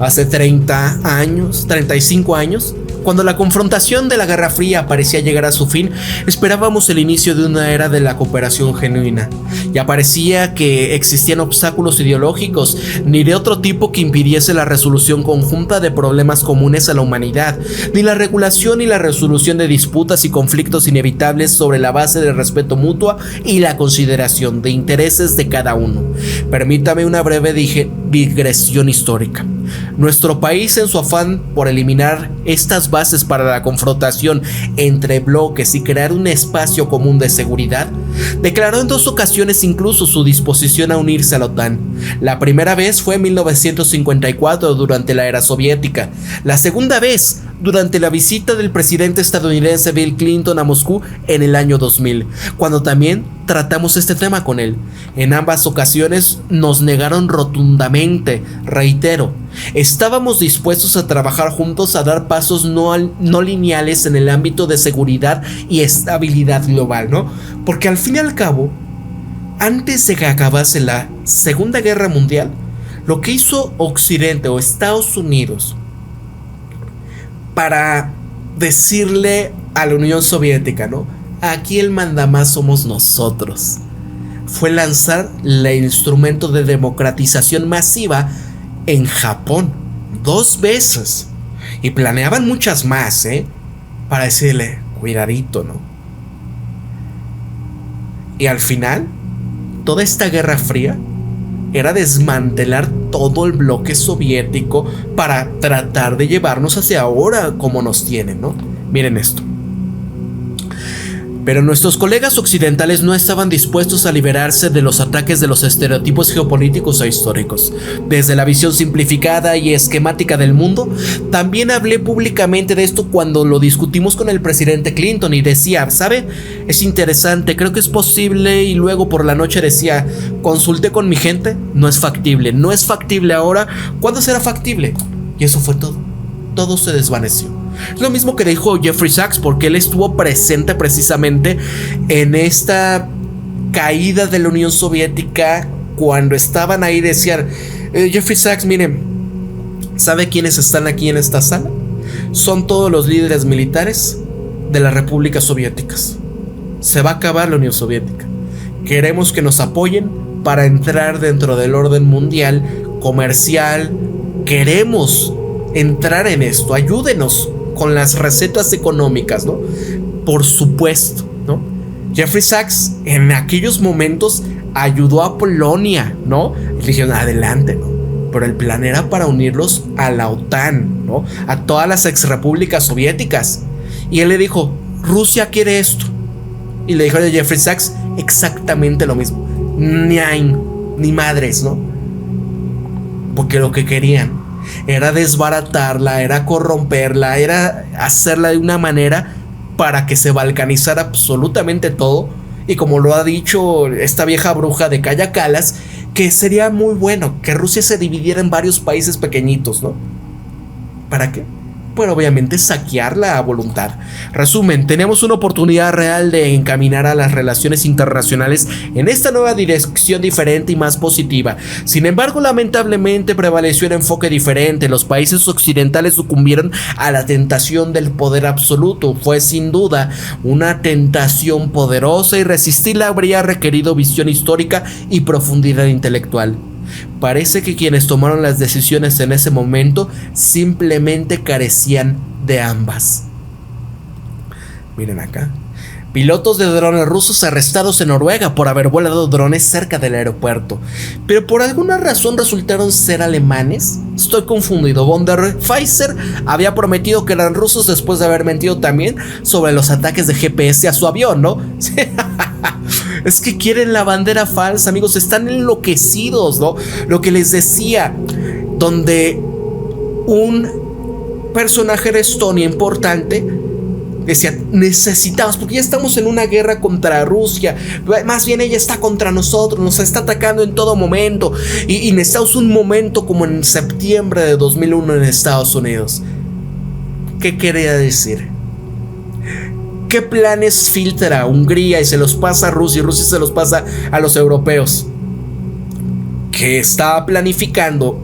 Hace 30 años, 35 años, cuando la confrontación de la Guerra Fría parecía llegar a su fin, esperábamos el inicio de una era de la cooperación genuina. Ya parecía que existían obstáculos ideológicos ni de otro tipo que impidiese la resolución conjunta de problemas comunes a la humanidad, ni la regulación y la resolución de disputas y conflictos inevitables sobre la base del respeto mutuo y la consideración de intereses de cada uno. Permítame una breve digresión histórica. Nuestro país, en su afán por eliminar estas bases para la confrontación entre bloques y crear un espacio común de seguridad, declaró en 2 ocasiones incluso su disposición a unirse a la OTAN. La primera vez fue en 1954 durante la era soviética, la segunda vez durante la visita del presidente estadounidense Bill Clinton a Moscú en el año 2000, cuando también tratamos este tema con él. En ambas ocasiones nos negaron rotundamente, reitero, estábamos dispuestos a trabajar juntos a dar pasos no lineales en el ámbito de seguridad y estabilidad global, ¿no? Porque al fin y al cabo, antes de que acabase la Segunda Guerra Mundial, lo que hizo Occidente o Estados Unidos para decirle a la Unión Soviética, ¿no? Aquí el mandamás somos nosotros, fue lanzar el instrumento de democratización masiva en Japón 2 veces. Y planeaban muchas más, para decirle, cuidadito, ¿no? Y al final, toda esta Guerra Fría era desmantelar todo el bloque soviético para tratar de llevarnos hacia ahora como nos tienen, ¿no? Miren esto. Pero nuestros colegas occidentales no estaban dispuestos a liberarse de los ataques de los estereotipos geopolíticos e históricos. Desde la visión simplificada y esquemática del mundo, también hablé públicamente de esto cuando lo discutimos con el presidente Clinton y decía, ¿sabe? Es interesante, creo que es posible, y luego por la noche decía, consulté con mi gente, no es factible ahora, ¿cuándo será factible? Y eso fue todo, todo se desvaneció. Es lo mismo que dijo Jeffrey Sachs, porque él estuvo presente precisamente en esta caída de la Unión Soviética. Cuando estaban ahí decían, Jeffrey Sachs, miren, ¿sabe quiénes están aquí en esta sala? Son todos los líderes militares de las repúblicas soviéticas. Se va a acabar la Unión Soviética. Queremos que nos apoyen para entrar dentro del orden mundial comercial. Queremos entrar en esto, ayúdenos con las recetas económicas, ¿no? Por supuesto, ¿no? Jeffrey Sachs en aquellos momentos ayudó a Polonia, ¿no? Y dijeron, adelante, ¿no? Pero el plan era para unirlos a la OTAN, ¿no? A todas las exrepúblicas soviéticas. Y él le dijo, Rusia quiere esto. Y le dijo a Jeffrey Sachs exactamente lo mismo. Ni madres, ¿no? Porque lo que querían era desbaratarla, era corromperla, era hacerla de una manera para que se balcanizara absolutamente todo. Y como lo ha dicho esta vieja bruja de Kaja Kallas, que sería muy bueno que Rusia se dividiera en varios países pequeñitos, ¿no? ¿Para qué? Pues obviamente saquearla a voluntad. Resumen, tenemos una oportunidad real de encaminar a las relaciones internacionales en esta nueva dirección diferente y más positiva. Sin embargo, lamentablemente prevaleció un enfoque diferente. Los países occidentales sucumbieron a la tentación del poder absoluto. Fue sin duda una tentación poderosa y resistirla habría requerido visión histórica y profundidad intelectual. Parece que quienes tomaron las decisiones en ese momento simplemente carecían de ambas. Miren acá. Pilotos de drones rusos arrestados en Noruega por haber volado drones cerca del aeropuerto. Pero por alguna razón resultaron ser alemanes. Estoy confundido. Von der Pfizer había prometido que eran rusos después de haber mentido también sobre los ataques de GPS a su avión, ¿no? Es que quieren la bandera falsa, amigos, están enloquecidos, ¿no? Lo que les decía, donde un personaje de Estonia importante decía, necesitamos, porque ya estamos en una guerra contra Rusia, más bien ella está contra nosotros, nos está atacando en todo momento, y necesitamos un momento como en septiembre de 2001 en Estados Unidos. ¿Qué quería decir? ¿Qué planes filtra Hungría y se los pasa a Rusia y Rusia se los pasa a los europeos? Que estaba planificando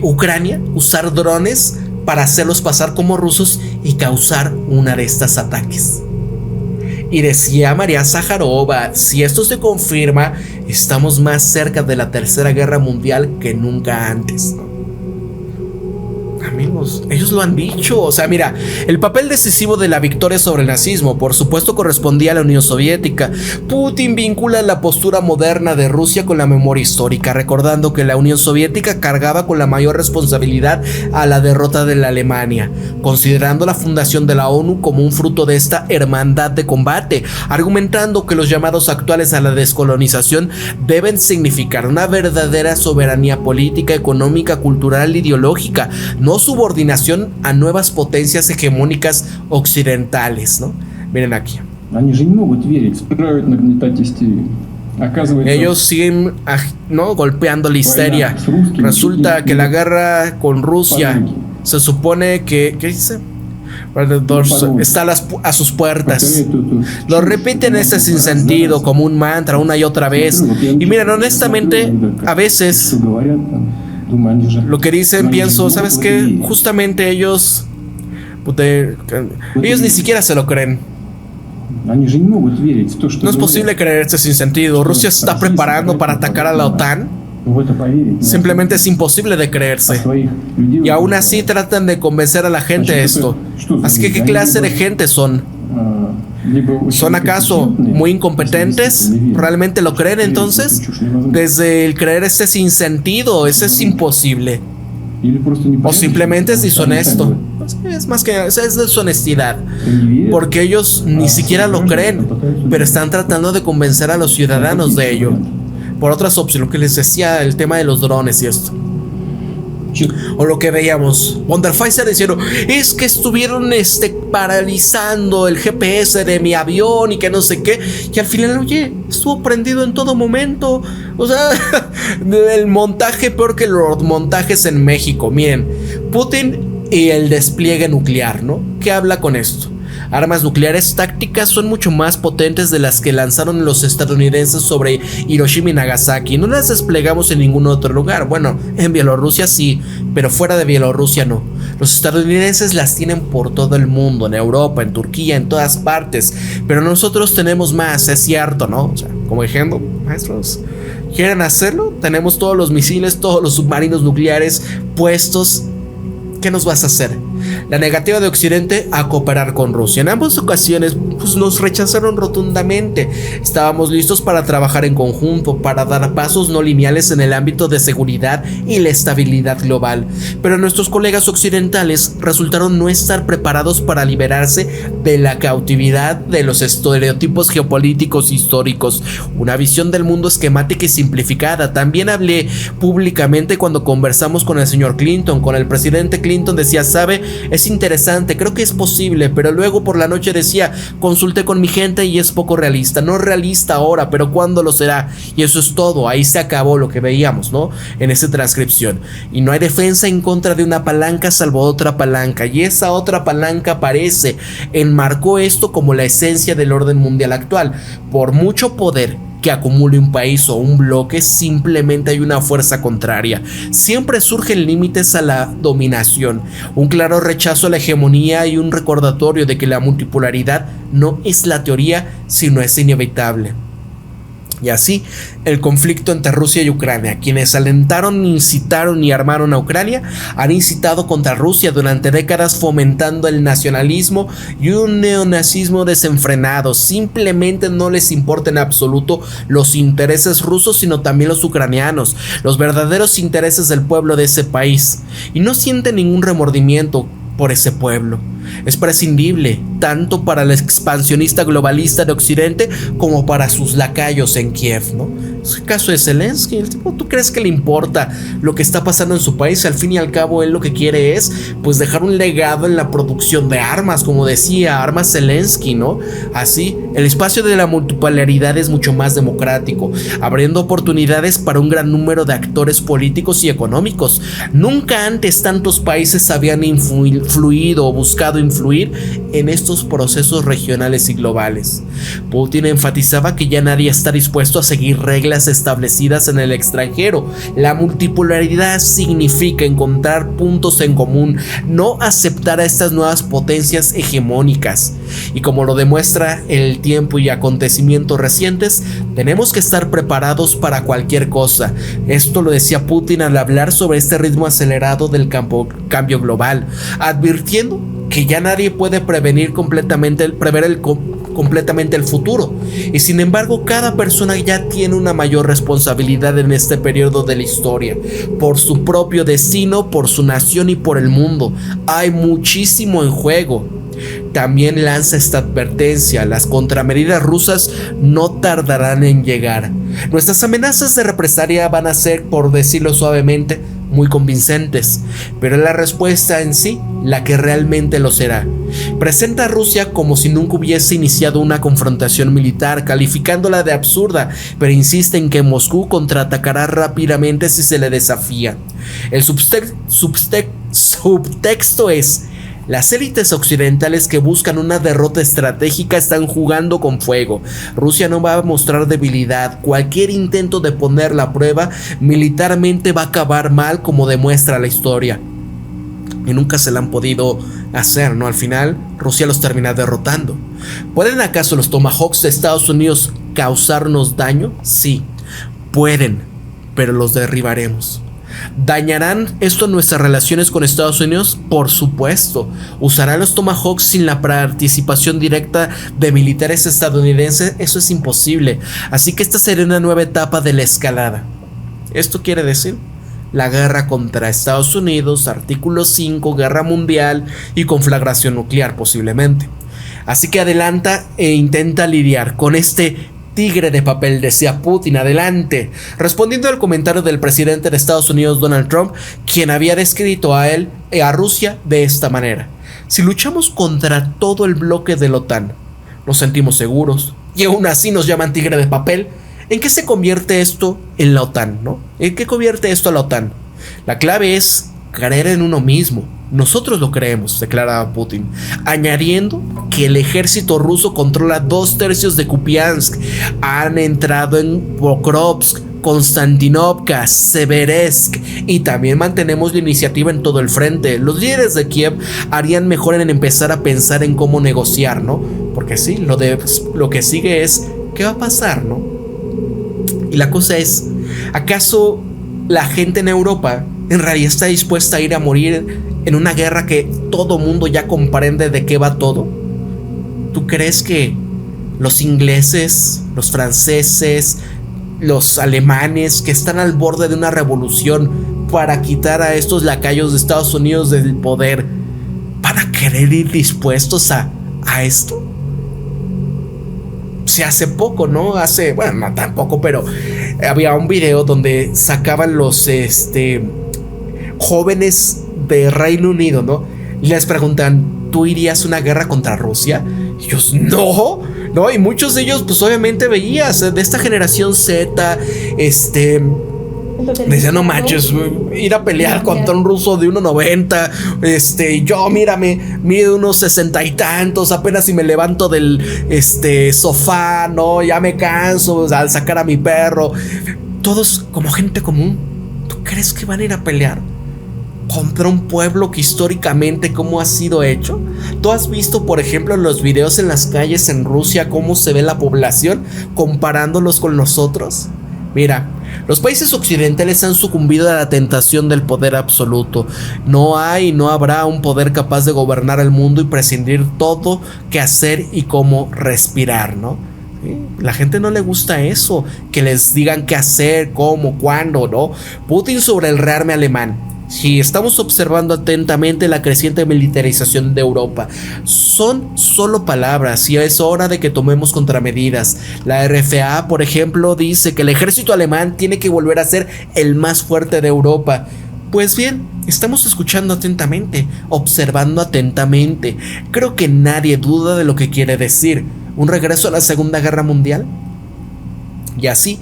Ucrania usar drones para hacerlos pasar como rusos y causar una de estas ataques. Y decía María Zaharova, si esto se confirma, estamos más cerca de la Tercera Guerra Mundial que nunca antes, ¿no? Amigos, ellos lo han dicho. O sea, mira, el papel decisivo de la victoria sobre el nazismo, por supuesto, correspondía a la Unión Soviética. Putin vincula la postura moderna de Rusia con la memoria histórica, recordando que la Unión Soviética cargaba con la mayor responsabilidad a la derrota de la Alemania, considerando la fundación de la ONU como un fruto de esta hermandad de combate, argumentando que los llamados actuales a la descolonización deben significar una verdadera soberanía política, económica, cultural e ideológica, no subordinación a nuevas potencias hegemónicas occidentales, ¿no? Miren aquí. Ellos siguen, ¿no?, golpeando la histeria. Resulta que la guerra con Rusia se supone que, ¿qué dice? Está a sus puertas. Lo repiten este sinsentido como un mantra una y otra vez. Y miren, honestamente, a veces lo que dicen, pienso, ¿sabes qué? Justamente ellos ni siquiera se lo creen. No es posible creer este sinsentido. Rusia se está preparando para atacar a la OTAN. Simplemente es imposible de creerse. Y aún así tratan de convencer a la gente de esto. Así que, ¿qué clase de gente son? ¿Son acaso muy incompetentes? ¿Realmente lo creen entonces? Desde el creer este sinsentido, eso es imposible. O simplemente es deshonesto. Es más que es deshonestidad, porque ellos ni siquiera lo creen, pero están tratando de convencer a los ciudadanos de ello. Por otras opciones, lo que les decía, el tema de los drones y esto. O lo que veíamos, Wonderpfizer diciendo, es que estuvieron paralizando el GPS de mi avión y que no sé qué. Y al final, oye, estuvo prendido en todo momento. O sea, el montaje peor que los montajes en México. Miren, Putin y el despliegue nuclear, ¿no? ¿Qué habla con esto? Armas nucleares tácticas son mucho más potentes de las que lanzaron los estadounidenses sobre Hiroshima y Nagasaki. No las desplegamos en ningún otro lugar. Bueno, en Bielorrusia sí, pero fuera de Bielorrusia no. Los estadounidenses las tienen por todo el mundo, en Europa, en Turquía, en todas partes. Pero nosotros tenemos más, es cierto, ¿no? O sea, como ejemplo, maestros, ¿quieren hacerlo? Tenemos todos los misiles, todos los submarinos nucleares puestos. ¿Qué nos vas a hacer? La negativa de Occidente a cooperar con Rusia. En ambas ocasiones, pues, nos rechazaron rotundamente. Estábamos listos para trabajar en conjunto, para dar pasos no lineales en el ámbito de seguridad y la estabilidad global. Pero nuestros colegas occidentales resultaron no estar preparados para liberarse de la cautividad de los estereotipos geopolíticos históricos. Una visión del mundo esquemática y simplificada. También hablé públicamente cuando conversamos con el señor Clinton, con el presidente Clinton. Decía, ¿sabe? Es interesante, creo que es posible, pero luego por la noche decía, consulté con mi gente y es poco realista. No es realista ahora, pero ¿cuándo lo será? Y eso es todo, ahí se acabó lo que veíamos, ¿no? En esa transcripción. Y no hay defensa en contra de una palanca salvo otra palanca, y esa otra palanca aparece. Enmarcó esto como la esencia del orden mundial actual. Por mucho poder que acumule un país o un bloque, simplemente hay una fuerza contraria. Siempre surgen límites a la dominación, un claro rechazo a la hegemonía y un recordatorio de que la multipolaridad no es la teoría, sino es inevitable. Y así, el conflicto entre Rusia y Ucrania, quienes alentaron, incitaron y armaron a Ucrania, han incitado contra Rusia durante décadas, fomentando el nacionalismo y un neonazismo desenfrenado. Simplemente no les importa en absoluto los intereses rusos, sino también los ucranianos, los verdaderos intereses del pueblo de ese país. Y no sienten ningún remordimiento por ese pueblo. Es prescindible tanto para el expansionista globalista de Occidente como para sus lacayos en Kiev, ¿no? Es el caso de Zelensky. El tipo, ¿tú crees que le importa lo que está pasando en su país? Al fin y al cabo, él lo que quiere es, pues, dejar un legado en la producción de armas, como decía, armas Zelensky, ¿no? Así, el espacio de la multipolaridad es mucho más democrático, abriendo oportunidades para un gran número de actores políticos y económicos. Nunca antes tantos países habían influido o buscado influir en estos procesos regionales y globales. Putin enfatizaba que ya nadie está dispuesto a seguir reglas establecidas en el extranjero. La multipolaridad significa encontrar puntos en común, no aceptar a estas nuevas potencias hegemónicas. Y como lo demuestra el tiempo y acontecimientos recientes, tenemos que estar preparados para cualquier cosa. Esto lo decía Putin al hablar sobre este ritmo acelerado del cambio global, advirtiendo que ya nadie puede prever completamente el futuro, y sin embargo cada persona ya tiene una mayor responsabilidad en este periodo de la historia, por su propio destino, por su nación y por el mundo. Hay muchísimo en juego. También lanza esta advertencia: las contramedidas rusas no tardarán en llegar. Nuestras amenazas de represalia van a ser, por decirlo suavemente, muy convincentes, pero es la respuesta en sí la que realmente lo será. Presenta a Rusia como si nunca hubiese iniciado una confrontación militar, calificándola de absurda, pero insiste en que Moscú contraatacará rápidamente si se le desafía. El subtexto es: las élites occidentales que buscan una derrota estratégica están jugando con fuego. Rusia no va a mostrar debilidad. Cualquier intento de ponerla a prueba militarmente va a acabar mal, como demuestra la historia. Y nunca se la han podido hacer, ¿no? Al final, Rusia los termina derrotando. ¿Pueden acaso los Tomahawks de Estados Unidos causarnos daño? Sí, pueden, pero los derribaremos. ¿Dañarán esto nuestras relaciones con Estados Unidos? Por supuesto. ¿Usarán los Tomahawks sin la participación directa de militares estadounidenses? Eso es imposible. Así que esta sería una nueva etapa de la escalada. Esto quiere decir la guerra contra Estados Unidos, artículo 5, guerra mundial y conflagración nuclear posiblemente. Así que adelanta e intenta lidiar con este tigre de papel, decía Putin. Adelante. Respondiendo al comentario del presidente de Estados Unidos, Donald Trump, quien había descrito a Rusia de esta manera: si luchamos contra todo el bloque de la OTAN, nos sentimos seguros, y aún así nos llaman tigre de papel. ¿En qué se convierte esto en la OTAN, no? ¿En qué convierte esto a la OTAN? La clave es creer en uno mismo. Nosotros lo creemos, declaraba Putin, añadiendo que el ejército ruso controla 2/3 de Kupiansk. Han entrado en Pokrovsk, Konstantinovka, Seversk, y también mantenemos la iniciativa en todo el frente. Los líderes de Kiev harían mejor en empezar a pensar en cómo negociar, ¿no? Porque sí, lo que sigue es ¿qué va a pasar, no? Y la cosa es, ¿acaso la gente en Europa en realidad está dispuesta a ir a morir en una guerra que todo mundo ya comprende de qué va todo? ¿Tú crees que los ingleses, los franceses, los alemanes, que están al borde de una revolución para quitar a estos lacayos de Estados Unidos del poder, van a querer ir dispuestos a esto? Si hace poco, ¿no? Bueno, no tampoco, pero había un video donde sacaban los jóvenes de Reino Unido, ¿no? Y les preguntan: ¿tú irías a una guerra contra Rusia? Y ellos: no, y muchos de ellos, pues obviamente veías de esta generación Z, decían: no manches, ir a pelear contra un ruso de 1.90, yo mírame, mido unos 60 y tantos, apenas si me levanto del sofá, no, ya me canso al sacar a mi perro. Todos como gente común. ¿Tú crees que van a ir a pelear contra un pueblo que históricamente cómo ha sido hecho? ¿Tú has visto, por ejemplo, en los videos en las calles en Rusia cómo se ve la población comparándolos con nosotros? Mira, los países occidentales han sucumbido a la tentación del poder absoluto. No hay y no habrá un poder capaz de gobernar el mundo y prescindir todo qué hacer y cómo respirar, ¿no? La gente no le gusta eso, que les digan qué hacer, cómo, cuándo, ¿no? Putin sobre el rearme alemán. Sí, estamos observando atentamente la creciente militarización de Europa. Son solo palabras y es hora de que tomemos contramedidas. La RFA, por ejemplo, dice que el ejército alemán tiene que volver a ser el más fuerte de Europa. Pues bien, estamos escuchando atentamente, observando atentamente. Creo que nadie duda de lo que quiere decir. ¿Un regreso a la Segunda Guerra Mundial? Y así,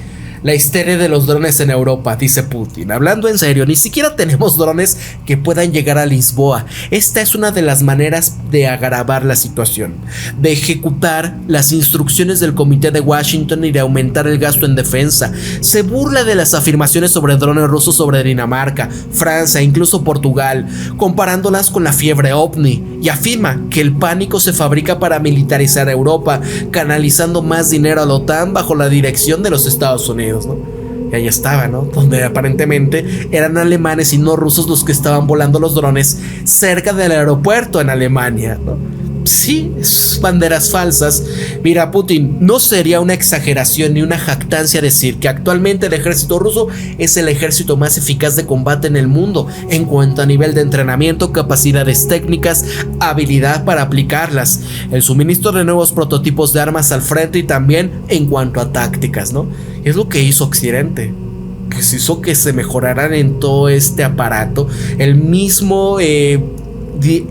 La histeria de los drones en Europa, dice Putin. Hablando en serio, ni siquiera tenemos drones que puedan llegar a Lisboa. Esta es una de las maneras de agravar la situación, de ejecutar las instrucciones del Comité de Washington y de aumentar el gasto en defensa. Se burla de las afirmaciones sobre drones rusos sobre Dinamarca, Francia e incluso Portugal, comparándolas con la fiebre ovni, y afirma que el pánico se fabrica para militarizar Europa, canalizando más dinero a la OTAN bajo la dirección de los Estados Unidos, ¿no? Y ahí estaba, ¿no? Donde aparentemente eran alemanes y no rusos los que estaban volando los drones cerca del aeropuerto en Alemania, ¿no? Sí, banderas falsas. Mira, Putin, no sería una exageración ni una jactancia decir que actualmente el ejército ruso es el ejército más eficaz de combate en el mundo en cuanto a nivel de entrenamiento, capacidades técnicas, habilidad para aplicarlas, el suministro de nuevos prototipos de armas al frente y también en cuanto a tácticas, ¿no? Es lo que hizo Occidente, que se hizo que se mejoraran en todo este aparato. El mismo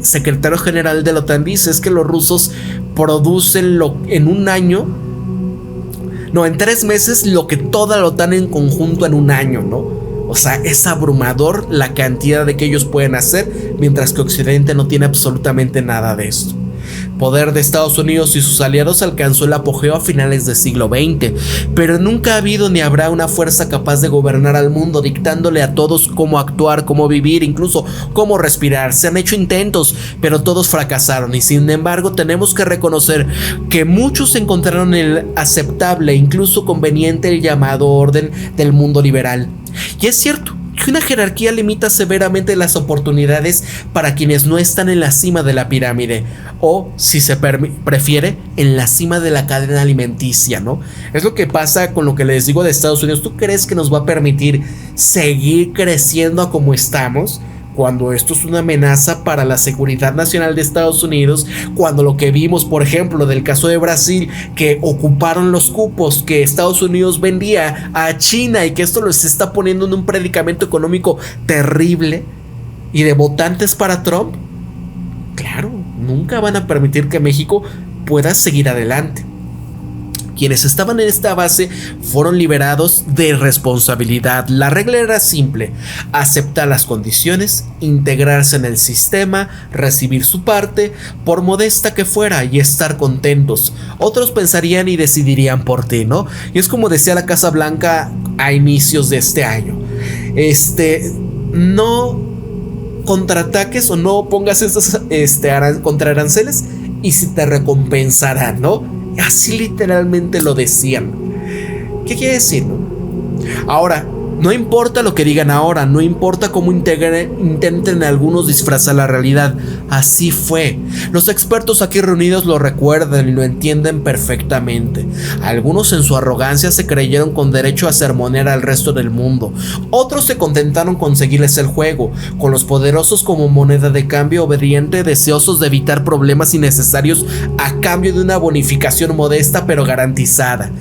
secretario general de la OTAN dice es que los rusos producen en un año, no, en 3 meses lo que toda la OTAN en conjunto en un año, ¿no? O sea, es abrumador la cantidad de que ellos pueden hacer, mientras que Occidente no tiene absolutamente nada de esto. Poder de Estados Unidos y sus aliados alcanzó el apogeo a finales del siglo XX, pero nunca ha habido ni habrá una fuerza capaz de gobernar al mundo, dictándole a todos cómo actuar, cómo vivir, incluso cómo respirar. Se han hecho intentos, pero todos fracasaron, y sin embargo tenemos que reconocer que muchos encontraron el aceptable e incluso conveniente el llamado orden del mundo liberal. Y es cierto que una jerarquía limita severamente las oportunidades para quienes no están en la cima de la pirámide, o si se prefiere, en la cima de la cadena alimenticia, ¿no? Es lo que pasa con lo que les digo de Estados Unidos. ¿Tú crees que nos va a permitir seguir creciendo a como estamos, cuando esto es una amenaza para la seguridad nacional de Estados Unidos? Cuando lo que vimos, por ejemplo, del caso de Brasil, que ocuparon los cupos que Estados Unidos vendía a China, y que esto los está poniendo en un predicamento económico terrible, y de votantes para Trump. Claro, nunca van a permitir que México pueda seguir adelante. Quienes estaban en esta base fueron liberados de responsabilidad. La regla era simple: aceptar las condiciones, integrarse en el sistema, recibir su parte, por modesta que fuera, y estar contentos. Otros pensarían y decidirían por ti, ¿no? Y es como decía la Casa Blanca a inicios de este año: no contraataques o no pongas estos contraaranceles y si te recompensarán, ¿no? Así literalmente lo decían. ¿Qué quiere decir, no? Ahora, no importa lo que digan ahora, no importa cómo intenten algunos disfrazar la realidad, así fue. Los expertos aquí reunidos lo recuerdan y lo entienden perfectamente. Algunos en su arrogancia se creyeron con derecho a sermonear al resto del mundo. Otros se contentaron con seguirles el juego, con los poderosos como moneda de cambio obediente, deseosos de evitar problemas innecesarios a cambio de una bonificación modesta pero garantizada.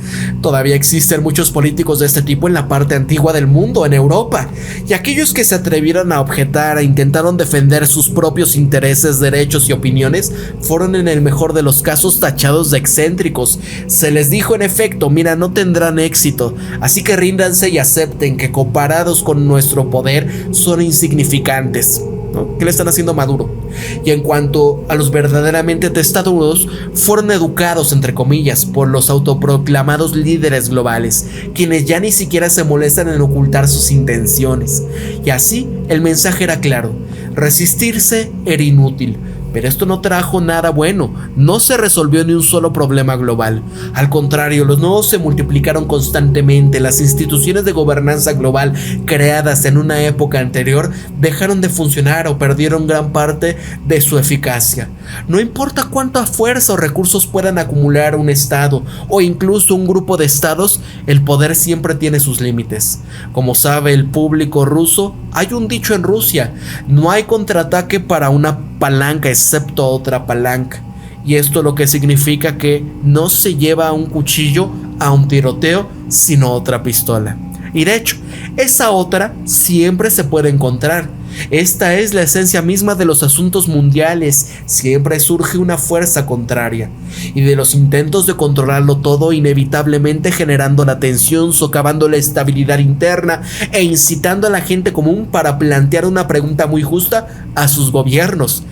Todavía existen muchos políticos de este tipo en la parte antigua del mundo, en Europa, y aquellos que se atrevieron a objetar e intentaron defender sus propios intereses, derechos y opiniones fueron en el mejor de los casos tachados de excéntricos. Se les dijo en efecto: mira, no tendrán éxito, así que ríndanse y acepten que comparados con nuestro poder son insignificantes, ¿no? ¿Qué le están haciendo a Maduro? Y en cuanto a los verdaderamente testarudos, fueron educados, entre comillas, por los autoproclamados líderes globales, quienes ya ni siquiera se molestan en ocultar sus intenciones. Y así el mensaje era claro: resistirse era inútil. Pero esto no trajo nada bueno, no se resolvió ni un solo problema global. Al contrario, los nodos se multiplicaron constantemente. Las instituciones de gobernanza global creadas en una época anterior dejaron de funcionar o perdieron gran parte de su eficacia. No importa cuánta fuerza o recursos puedan acumular un estado o incluso un grupo de estados, el poder siempre tiene sus límites. Como sabe el público ruso, hay un dicho en Rusia: no hay contraataque para una palanca excepto otra palanca. Y esto lo que significa que no se lleva un cuchillo a un tiroteo, sino otra pistola. Y de hecho, esa otra siempre se puede encontrar. Esta es la esencia misma de los asuntos mundiales. Siempre surge una fuerza contraria, y de los intentos de controlarlo todo, inevitablemente generando la tensión, socavando la estabilidad interna e incitando a la gente común para plantear una pregunta muy justa a sus gobiernos: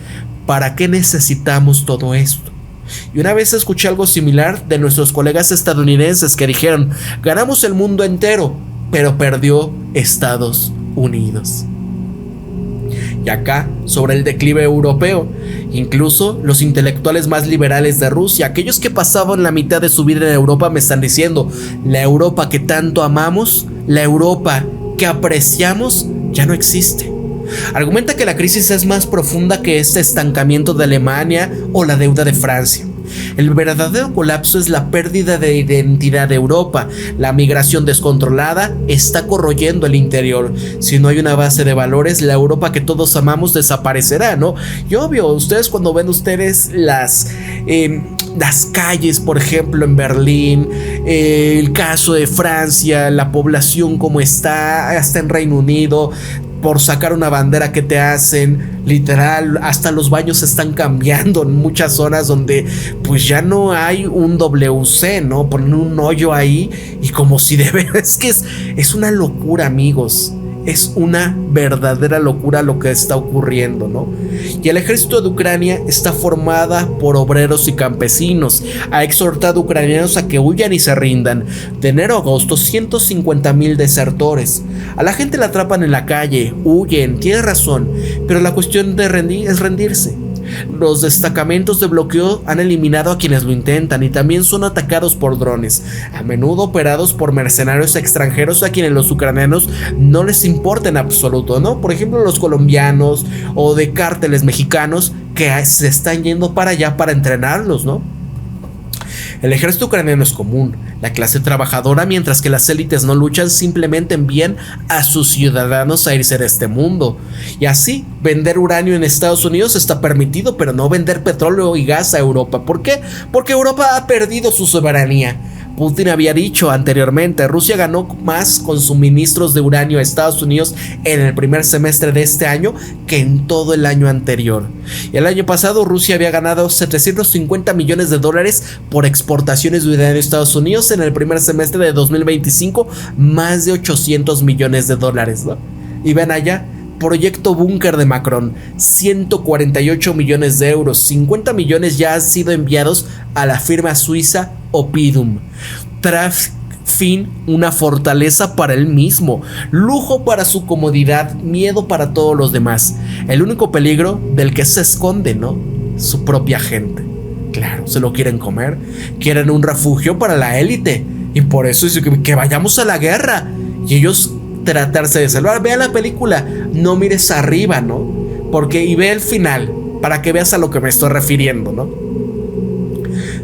¿para qué necesitamos todo esto? Y una vez escuché algo similar de nuestros colegas estadounidenses que dijeron: ganamos el mundo entero, pero perdió Estados Unidos. Y acá, sobre el declive europeo, incluso los intelectuales más liberales de Rusia, aquellos que pasaban la mitad de su vida en Europa, me están diciendo: la Europa que tanto amamos, la Europa que apreciamos, ya no existe. Argumenta que la crisis es más profunda que este estancamiento de Alemania o la deuda de Francia. El verdadero colapso es la pérdida de identidad de Europa. La migración descontrolada está corroyendo el interior. Si no hay una base de valores, la Europa que todos amamos desaparecerá, ¿no? Y obvio, ustedes cuando ven las calles, por ejemplo, en Berlín, el caso de Francia, la población como está, hasta en Reino Unido, por sacar una bandera que te hacen, literal, hasta los baños están cambiando en muchas zonas donde pues ya no hay un WC, ¿no? Ponen un hoyo ahí y como si es que es una locura, amigos. Es una verdadera locura lo que está ocurriendo, ¿no? Y el ejército de Ucrania está formada por obreros y campesinos. Ha exhortado a ucranianos a que huyan y se rindan. De enero a agosto, 150,000 desertores. A la gente la atrapan en la calle, huyen, tiene razón, pero la cuestión es rendirse. Los destacamentos de bloqueo han eliminado a quienes lo intentan y también son atacados por drones, a menudo operados por mercenarios extranjeros a quienes los ucranianos no les importa en absoluto, ¿no? Por ejemplo, los colombianos o de cárteles mexicanos que se están yendo para allá para entrenarlos, ¿no? El ejército ucraniano es común, la clase trabajadora, mientras que las élites no luchan, simplemente envían a sus ciudadanos a irse de este mundo. Y así, vender uranio en Estados Unidos está permitido, pero no vender petróleo y gas a Europa. ¿Por qué? Porque Europa ha perdido su soberanía. Putin había dicho anteriormente: Rusia ganó más con suministros de uranio a Estados Unidos en el primer semestre de este año que en todo el año anterior. Y el año pasado Rusia había ganado $750 millones por exportaciones de uranio a Estados Unidos. En el primer semestre de 2025, más de $800 millones, ¿no? Y ven allá, proyecto búnker de Macron, 148 millones de euros, 50 millones ya han sido enviados a la firma suiza Opidum. Fin, una fortaleza para él mismo, lujo para su comodidad, miedo para todos los demás. El único peligro del que se esconde, ¿no? Su propia gente. Claro, se lo quieren comer, quieren un refugio para la élite, y por eso es que vayamos a la guerra y ellos tratarse de salvar. Vea la película, no mires arriba, ¿no? Y ve el final para que veas a lo que me estoy refiriendo, ¿no?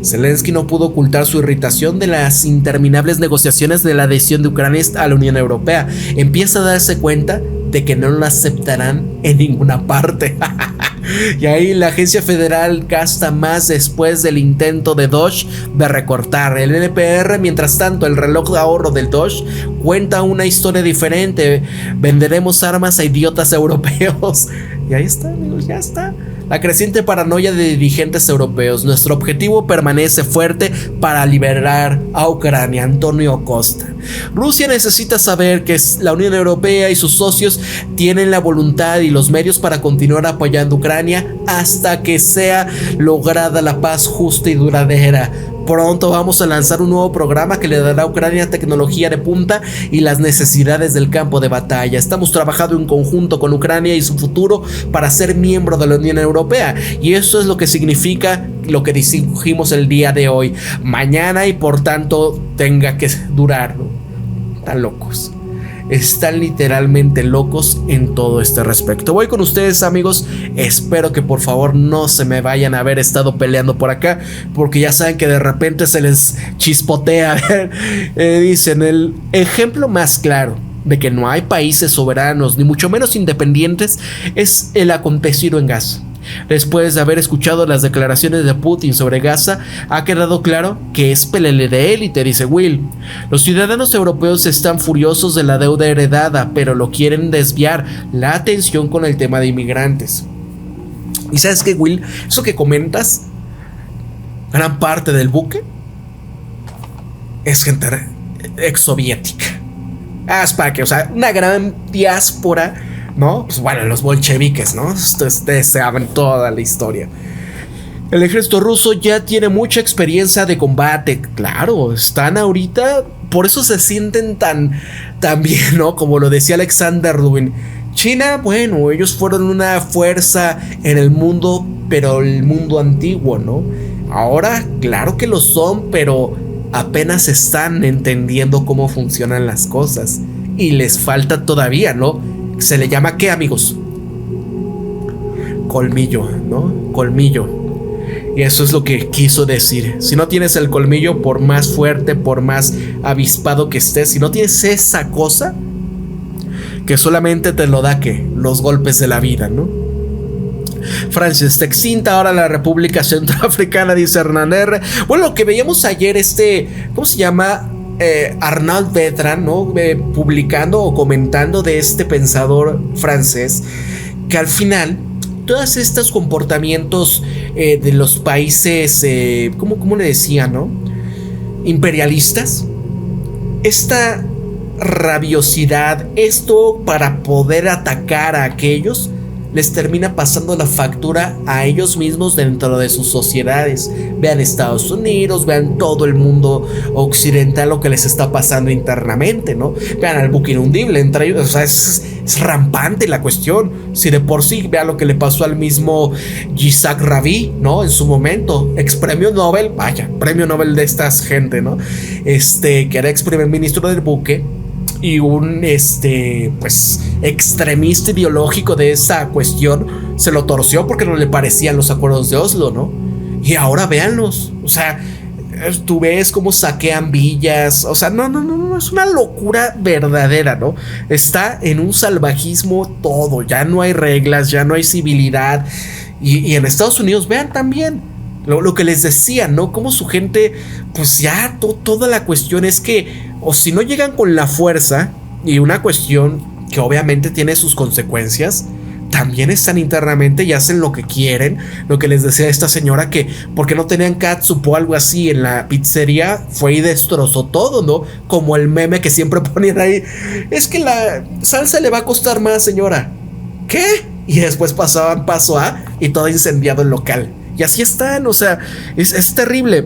Zelensky no pudo ocultar su irritación de las interminables negociaciones de la adhesión de Ucrania a la Unión Europea. Empieza a darse cuenta de que no lo aceptarán en ninguna parte. Y ahí la agencia federal gasta más después del intento de Dodge de recortar el NPR. Mientras tanto, el reloj de ahorro del Dodge cuenta una historia diferente: venderemos armas a idiotas europeos. Y ahí está, amigos, ya está. La creciente paranoia de dirigentes europeos. Nuestro objetivo permanece fuerte para liberar a Ucrania. Antonio Costa. Rusia necesita saber que la Unión Europea y sus socios tienen la voluntad y los medios para continuar apoyando a Ucrania hasta que sea lograda la paz justa y duradera. Pronto vamos a lanzar un nuevo programa que le dará a Ucrania tecnología de punta y las necesidades del campo de batalla. Estamos trabajando en conjunto con Ucrania y su futuro para ser miembro de la Unión Europea. Y eso es lo que significa lo que dijimos el día de hoy. Mañana, y por tanto tenga que durar, ¿no? Están locos. Están literalmente locos en todo este respecto. Voy con ustedes, amigos. Espero que por favor no se me vayan a haber estado peleando por acá, porque ya saben que de repente se les chispotea. Dicen: el ejemplo más claro de que no hay países soberanos ni mucho menos independientes es el acontecido en Gaza. Después de haber escuchado las declaraciones de Putin sobre Gaza, ha quedado claro que es pelele de élite, dice Will. Los ciudadanos europeos están furiosos de la deuda heredada, pero lo quieren desviar la atención con el tema de inmigrantes. ¿Y sabes qué, Will? Eso que comentas, gran parte del buque es gente exsoviética. Es para que, o sea, una gran diáspora, ¿no? Pues bueno, los bolcheviques, ¿no? Ustedes saben toda la historia. El ejército ruso ya tiene mucha experiencia de combate. Claro, están ahorita, por eso se sienten tan bien, ¿no? Como lo decía Alexander Dugin. China, bueno, ellos fueron una fuerza en el mundo, pero el mundo antiguo, ¿no? Ahora, claro que lo son, pero apenas están entendiendo cómo funcionan las cosas. Y les falta todavía, ¿no? Se le llama, ¿qué, amigos? Colmillo, ¿no? Colmillo. Y eso es lo que quiso decir. Si no tienes el colmillo, por más fuerte, por más avispado que estés, si no tienes esa cosa que solamente te lo da, ¿qué? Los golpes de la vida, ¿no? Francia está extinta ahora la República Centroafricana, dice Hernán R. Bueno, lo que veíamos ayer, ¿cómo se llama? Arnaud Bertrand, ¿no? Publicando o comentando de este pensador francés, que al final todos estos comportamientos de los países, ¿cómo le decía, no? Imperialistas, esta rabiosidad, esto para poder atacar a aquellos, les termina pasando la factura a ellos mismos dentro de sus sociedades. Vean Estados Unidos, vean todo el mundo occidental, lo que les está pasando internamente, ¿no? Vean al buque inundible entre ellos, o sea, es rampante la cuestión. Si de por sí, vean lo que le pasó al mismo Yitzhak Rabin, ¿no? En su momento, ex premio Nobel, vaya, premio Nobel de esta gente, ¿no? Que era ex primer ministro del buque, y un pues extremista ideológico de esa cuestión se lo torció porque no le parecían los acuerdos de Oslo, ¿no? Y ahora véanlos, o sea, tú ves cómo saquean villas, o sea, no, es una locura verdadera, ¿no? Está en un salvajismo todo, ya no hay reglas, ya no hay civilidad. Y en Estados Unidos, vean también lo que les decía, ¿no? Como su gente, pues ya toda la cuestión es que, o si no llegan con la fuerza, y una cuestión que obviamente tiene sus consecuencias, también están internamente y hacen lo que quieren. Lo que les decía esta señora, que porque no tenían catsup o algo así en la pizzería, fue y destrozó todo, ¿no? Como el meme que siempre ponían ahí, es que la salsa le va a costar más, señora. ¿Qué? Y después pasaban paso A y todo incendiado el local. Y así están, o sea, es terrible.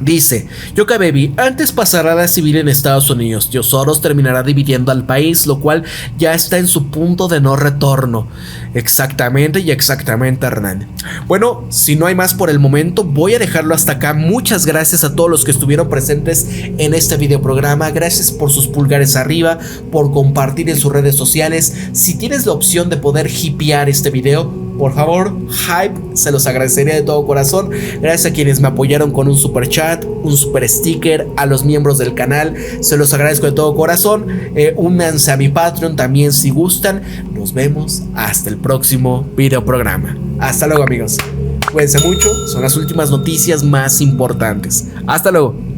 Dice, Yoka Baby, antes pasará la civil en Estados Unidos. George Soros terminará dividiendo al país, lo cual ya está en su punto de no retorno. Exactamente y exactamente, Hernán. Bueno, si no hay más por el momento, voy a dejarlo hasta acá. Muchas gracias a todos los que estuvieron presentes en este video programa. Gracias por sus pulgares arriba, por compartir en sus redes sociales. Si tienes la opción de poder hipear este video, por favor, hype, se los agradecería de todo corazón. Gracias a quienes me apoyaron con un super chat, un super sticker, a los miembros del canal, se los agradezco de todo corazón. Únanse a mi Patreon también si gustan. Nos vemos hasta el próximo video programa. Hasta luego, amigos. Cuídense mucho, son las últimas noticias más importantes. Hasta luego.